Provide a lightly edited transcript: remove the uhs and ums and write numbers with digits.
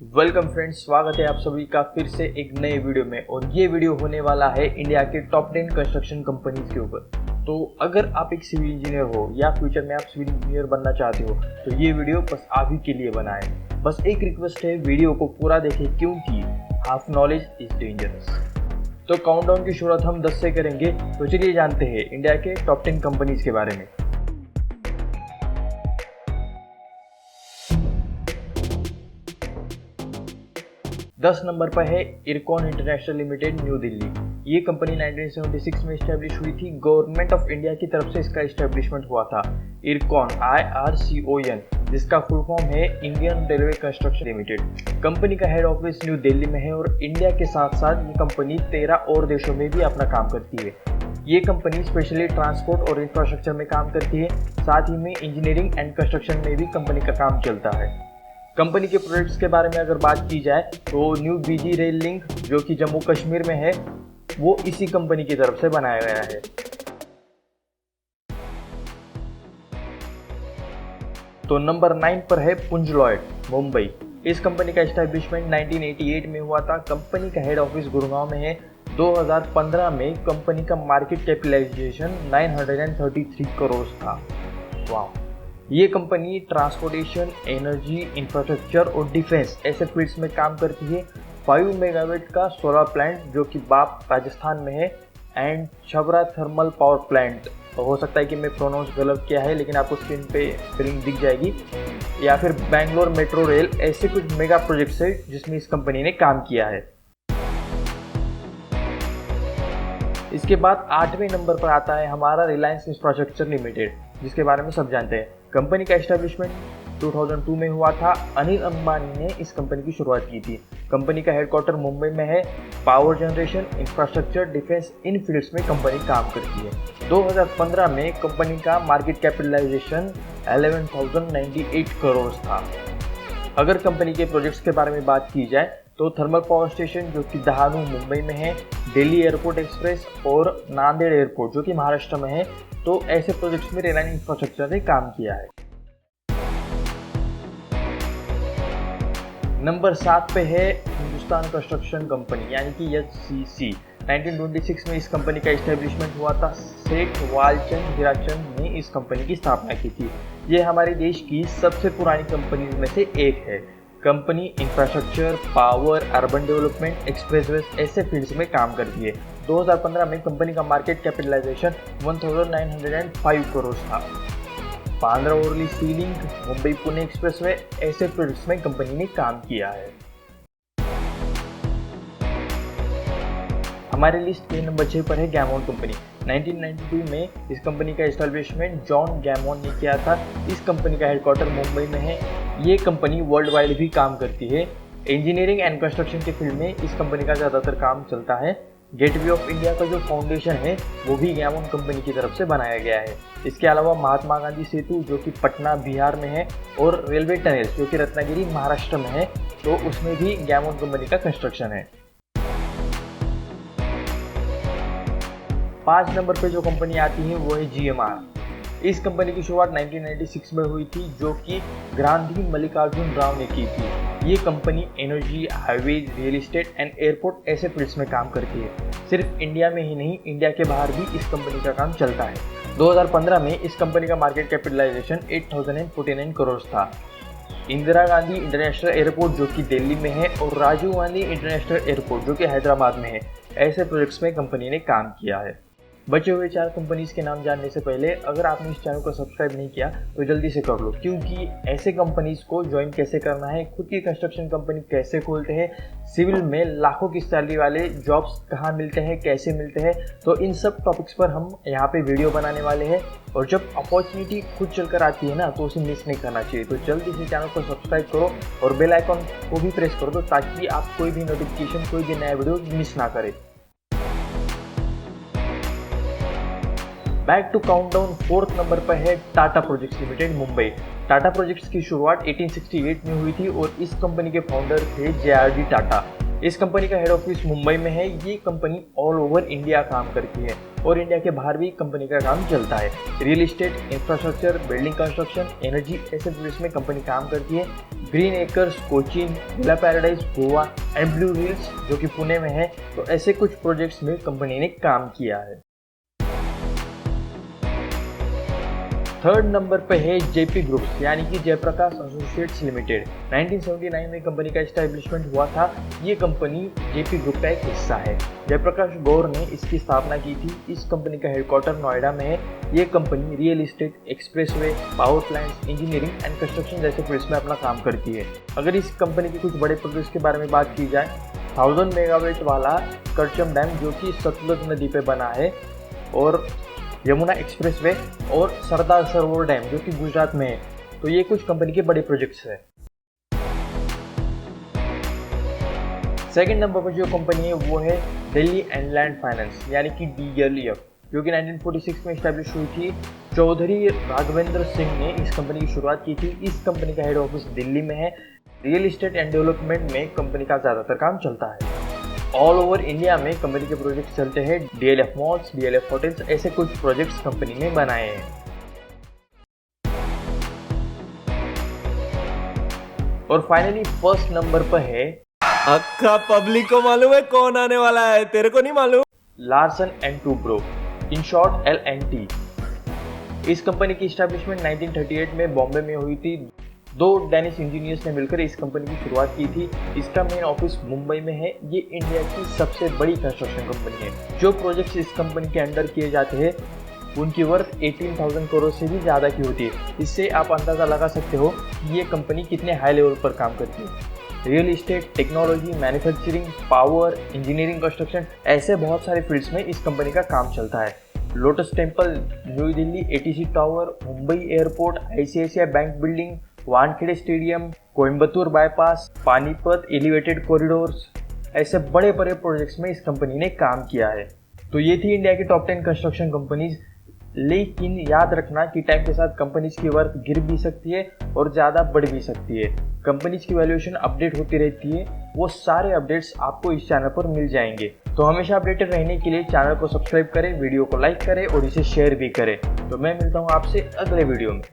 Welcome friends, स्वागत है आप सभी का फिर से एक नए वीडियो में। और ये वीडियो होने वाला है इंडिया के टॉप 10 कंस्ट्रक्शन कंपनीज के ऊपर। तो अगर आप एक सिविल इंजीनियर हो या फ्यूचर में आप सिविल इंजीनियर बनना चाहते हो तो ये वीडियो बस आप ही के लिए बना है। बस एक रिक्वेस्ट है, वीडियो को पूरा देखें क्योंकि हाफ नॉलेज इज डेंजरस। तो काउंटडाउन की शुरुआत हम 10 से करेंगे। तो चलिए जानते हैं इंडिया के टॉप 10 कंपनीज के बारे में। 10 नंबर पर है IRCON international limited, new Delhi. ये कंपनी 1976 में स्टैब्लिश हुई थी। गवर्नमेंट ऑफ इंडिया की तरफ से इसका इस्टेब्लिशमेंट हुआ था। इरकॉन IRCON, जिसका फुल फॉर्म है Indian railway construction limited. Company का हेड ऑफिस न्यू दिल्ली में है और इंडिया के साथ साथ ये कंपनी 13 और देशों में भी अपना काम करती है। ये कंपनी स्पेशली ट्रांसपोर्ट और इंफ्रास्ट्रक्चर में काम करती है। साथ ही में इंजीनियरिंग एंड कंस्ट्रक्शन में भी कंपनी का काम चलता है। कंपनी के प्रोजेक्ट्स के बारे में अगर बात की जाए तो न्यू बीजी रेल लिंक, जो कि जम्मू कश्मीर में है, वो इसी कंपनी की तरफ से बनाया गया है। तो नंबर 9 पर है पुंज लॉयड, मुंबई। इस कंपनी का एस्टैब्लिशमेंट 1988 में हुआ था। कंपनी का हेड ऑफिस गुड़गांव में है। 2015 में कंपनी का मार्केट कैपिटलाइजेशन 933 करोड़ था। वाह! ये कंपनी ट्रांसपोर्टेशन, एनर्जी, इंफ्रास्ट्रक्चर और डिफेंस ऐसे फील्ड्स में काम करती है। 5 मेगावाट का सोलर प्लांट जो कि बाप राजस्थान में है, and Chhabra thermal power plant, हो सकता है कि मैं प्रोनाउंस गलत किया है लेकिन आपको स्क्रीन पे स्पेलिंग दिख जाएगी, या फिर बैंगलोर मेट्रो रेल, ऐसे कुछ मेगा प्रोजेक्ट्स है जिसमें इस कंपनी ने काम किया है। इसके बाद 8वें नंबर पर आता है हमारा रिलायंस इंफ्रास्ट्रक्चर लिमिटेड, जिसके बारे में सब जानते हैं। कंपनी का एस्टैब्लिशमेंट 2002 में हुआ था। अनिल अंबानी ने इस कंपनी की शुरुआत की थी। कंपनी का हेडक्वार्टर मुंबई में है। पावर जनरेशन, इंफ्रास्ट्रक्चर, डिफेंस, इन फील्ड्स में कंपनी काम करती है। 2015 में कंपनी का मार्केट कैपिटलाइजेशन 11,098 करोड़ था। अगर कंपनी के प्रोजेक्ट्स के बारे में बात की जाए तो थर्मल पावर स्टेशन जो कि दहानू मुंबई में है, दिल्ली एयरपोर्ट एक्सप्रेस और नांदेड़ एयरपोर्ट जो कि महाराष्ट्र में है, तो ऐसे प्रोजेक्ट्स में रिलायंस इंफ्रास्ट्रक्चर ने काम किया है। नंबर 7 पे है हिंदुस्तान कंस्ट्रक्शन कंपनी यानी कि HCC। 1926 में इस कंपनी का एस्टेब्लिशमेंट हुआ था। सेठ वालचंद हीराचंद ने इस कंपनी की स्थापना की थी। ये हमारे देश की सबसे पुरानी कंपनीज में से एक है। Company infrastructure, power, urban development, expressways ऐसे फील्ड्स में काम करती है। 2015 में कंपनी का मार्केट कैपिटलाइजेशन 1905 करोड़ था। बांद्रा वर्ली सी लिंक, मुंबई पुणे एक्सप्रेसवे ऐसे प्रोजेक्ट्स में कंपनी ने काम किया है। हमारे लिस्ट के नंबर 6 पर है गैमोन कंपनी। 1992 में इस कंपनी का एस्टैब्लिशमेंट जॉन गैमोन ने किया था। इस कंपनी का हेडक्वार्टर मुंबई में है। ये कंपनी वर्ल्ड वाइड भी काम करती है। इंजीनियरिंग एंड कंस्ट्रक्शन के फील्ड में इस कंपनी का ज़्यादातर काम चलता है। गेटवे ऑफ इंडिया का जो फाउंडेशन है वो भी गैमोन कंपनी की तरफ से बनाया गया है। इसके अलावा महात्मा गांधी सेतु जो कि पटना बिहार में है, और रेलवे टनल जो कि रत्नागिरी महाराष्ट्र में है, तो उसमें भी गैमोन कंपनी का कंस्ट्रक्शन है। 5 नंबर पे जो कंपनी आती है वो है GMR। इस कंपनी की शुरुआत 1996 में हुई थी, जो कि गांधी मल्लिकार्जुन राव ने की थी। ये company energy, highway, real estate and airport ऐसे फील्ड्स में काम करती है। सिर्फ इंडिया में ही नहीं, इंडिया के बाहर भी इस कंपनी का काम चलता है। 2015 में इस कंपनी का मार्केट कैपिटलाइजेशन 8,049 करोड़ था। इंदिरा गांधी इंटरनेशनल एयरपोर्ट जो कि दिल्ली में है, और राजीव गांधी इंटरनेशनल एयरपोर्ट जो कि हैदराबाद में है, ऐसे प्रोजेक्ट्स में कंपनी ने काम किया है। बचे हुए 4 कंपनीज के नाम जानने से पहले अगर आपने इस चैनल को सब्सक्राइब नहीं किया तो जल्दी से कर लो, क्योंकि ऐसे कंपनीज को ज्वाइन कैसे करना है, खुद की कंस्ट्रक्शन कंपनी कैसे खोलते हैं, सिविल में लाखों की सैलरी वाले जॉब्स कहाँ मिलते हैं, कैसे मिलते हैं, तो इन सब टॉपिक्स पर हम यहाँ पे वीडियो बनाने वाले हैं। और जब अपॉर्चुनिटी खुद चलकर आती है ना, तो उसे मिस नहीं करना चाहिए। तो जल्दी से चैनल को सब्सक्राइब करो और बेल आइकॉन को भी प्रेस कर दो, ताकि आप कोई भी नोटिफिकेशन, कोई भी नया वीडियो मिस ना करें। Back to countdown, 4th number पर है Tata projects limited, Mumbai. Tata projects की शुरुआत 1868 में हुई थी और इस कंपनी के फाउंडर थे JRD टाटा। इस कंपनी का हेड ऑफिस मुंबई में है। ये कंपनी ऑल ओवर इंडिया काम करती है और इंडिया के बाहर भी कंपनी का काम चलता है। Real estate, infrastructure, building construction, energy ऐसे प्रोजेक्ट्स में कंपनी काम करती है। Green acres, Cochin, villa paradise, Goa and blue hills जो कि पुणे में है, तो ऐसे कुछ प्रोजेक्ट्स में कंपनी ने काम किया है। थर्ड नंबर पे है जेपी ग्रुप्स यानी कि जयप्रकाश एसोसिएट्स लिमिटेड। 1979 में कंपनी का एस्टैब्लिशमेंट हुआ था। ये कंपनी जेपी ग्रुप का एक हिस्सा है। जयप्रकाश गौर ने इसकी स्थापना की थी। इस कंपनी का हेडक्वार्टर नोएडा में है। ये company real estate, expressway, power plants, engineering and construction जैसे फील्ड्स में अपना काम करती है। अगर इस कंपनी के कुछ बड़े प्रोजेक्ट्स के बारे में बात की जाए, 1000 मेगावाट वाला करचम डैम जो कि सतलुज नदी पे बना है, और यमुना एक्सप्रेसवे और सरदार सरोवर डैम जो कि गुजरात में है, तो ये कुछ कंपनी के बड़े प्रोजेक्ट्स हैं। सेकंड नंबर पर जो कंपनी है वो है दिल्ली एंड लैंड फाइनेंस यानी कि DLF, जो कि 1946 में स्टैब्लिश हुई थी। चौधरी राघवेंद्र सिंह ने इस कंपनी की शुरुआत की थी। इस कंपनी का हेड ऑफिस दिल्ली में है। रियल एस्टेट एंड डेवलपमेंट में कंपनी का ज़्यादातर काम चलता है। ऑल ओवर इंडिया में कंपनी के प्रोजेक्ट्स चलते हैं। DLF मॉल्स, DLF होटल्स ऐसे कुछ प्रोजेक्ट्स कंपनी ने बनाए हैं। और फाइनली फर्स्ट नंबर पर है, अक्का पब्लिक को मालूम है कौन आने वाला है, तेरे को नहीं मालूम? Larsen and Toubro, in short LNT। इस कंपनी की स्टैब्लिशमेंट 1938 में बॉम्बे में हुई थी। 2 डेनिश इंजीनियर्स ने मिलकर इस कंपनी की शुरुआत की थी। इसका मेन ऑफिस मुंबई में है। ये इंडिया की सबसे बड़ी कंस्ट्रक्शन कंपनी है। जो प्रोजेक्ट्स इस कंपनी के अंडर किए जाते हैं उनकी वर्थ 18,000 करोड़ से भी ज़्यादा की होती है। इससे आप अंदाज़ा लगा सकते हो कि ये कंपनी कितने हाई लेवल पर काम करती है। Real estate, technology, manufacturing, power, engineering, construction ऐसे बहुत सारे फील्ड्स में इस कंपनी का काम चलता है। Lotus temple, new Delhi ATC tower, Mumbai airport, ICICI bank building, Wankhede stadium, Coimbatore bypass, Panipat elevated corridors ऐसे बड़े बड़े प्रोजेक्ट्स में इस कंपनी ने काम किया है। तो ये थी इंडिया की टॉप 10 कंस्ट्रक्शन कंपनीज। लेकिन याद रखना कि टाइम के साथ कंपनीज की वर्थ गिर भी सकती है और ज़्यादा बढ़ भी सकती है। कंपनीज की वैल्यूएशन अपडेट होती रहती है। वो सारे अपडेट्स आपको इस चैनल पर मिल जाएंगे। तो हमेशा अपडेटेड रहने के लिए चैनल को सब्सक्राइब करें, वीडियो को लाइक करें और इसे शेयर भी करें। तो मैं मिलता हूँ आपसे अगले वीडियो में।